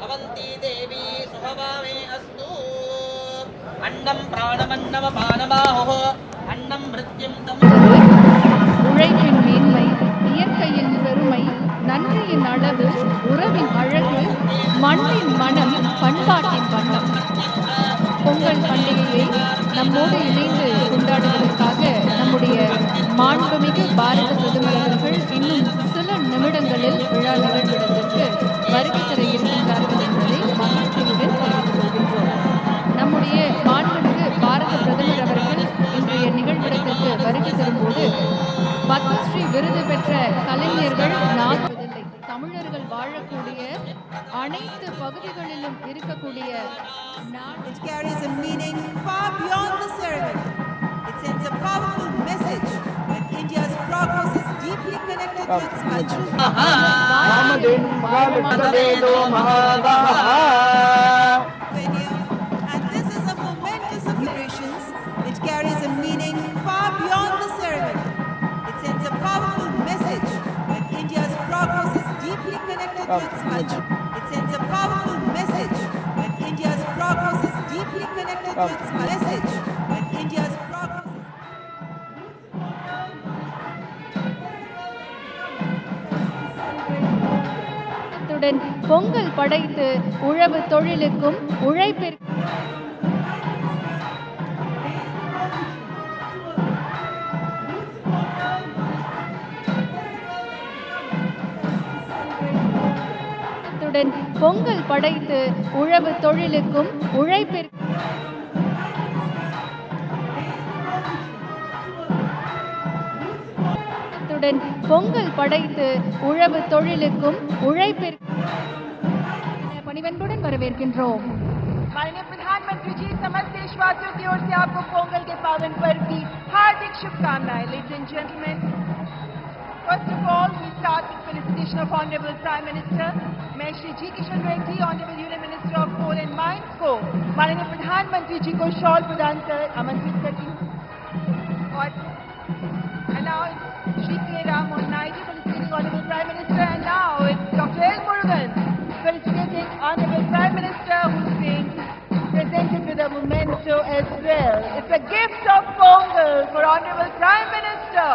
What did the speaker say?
अवंती देवी सुभवामे अस्तु अन्नं प्राणमन्नमपानमाहो अन्नं मृत्युं உழைப்பின் மேன்மை, இயற்கையின் பெருமை, நன்றியின் அளவு, உறவின் அழகு, மண்ணின் மனம், பண்பாட்டின் வண்ணம். பொங்கல் பண்டிகையை நம்மோடு இணைந்து கொண்டாடுவதற்காக நம்முடைய மாண்புமிகு பாரத பிரதமர் அவர்கள் இன்னும் சில நிமிடங்களில் விழா நிகழ்விடத்திற்கு வருகை தர இருக்கின்றார்கள் என்பதை மகிழ்ச்சியுடன் தெரிவித்துக் கொள்கின்றோம். நம்முடைய மாண்புமிகு பாரத பிரதமர் அவர்கள் இன்றைய நிகழ்விடத்திற்கு வருகை தரும்போது பத்மஸ்ரீ விருது பெற்ற கலைஞர்கள் நாகுவதில்லை. தமிழர்கள் வாழக்கூடிய அனைத்து பகுதிகளிலும் இருக்கக்கூடிய It carries a meaning far beyond the ceremony. It sends a powerful message that India's progress is deeply connected to its culture. And this is a momentous celebrations. It carries a meaning far beyond the ceremony. It sends a powerful message that India's progress is deeply connected to its culture. It sends a powerful message that India's progress is deeply connected to its message that India's progress is Pongal படைத்து உழவு தொழிலுக்கும் உழைப்பிற்கும் பொங்கல் படைத்து உழவு தொழிலுக்கும் உழைப்பிற்கும் பொங்கல் படைத்து உழவு தொழிலுக்கும் உழைப்பிற்கும் பணிவன்புடன் வரவேற்கின்றோம். माननीय प्रधानमंत्री जी, समस्त देशवासियों की ओर से आपको पोंगल के पावन पर्व की हार्दिक शुभकामनाएं. Ladies and gentlemen, first of all, we start with felicitation of Honorable Prime Minister. मैं श्री जी Kishan Reddy, Honorable Union Minister of Coal and Mines को माननीय प्रधानमंत्री जी को शॉल प्रदान कर आमंत्रित करती हूँ. और now Shri K. Ram Mohan Naidu felicitating Honorable Prime Minister, and now it's Dr. L. Murugan felicitating Honorable Prime Minister, who's being presented with a memento as well. It's a gift of Pongal for Honorable Prime Minister.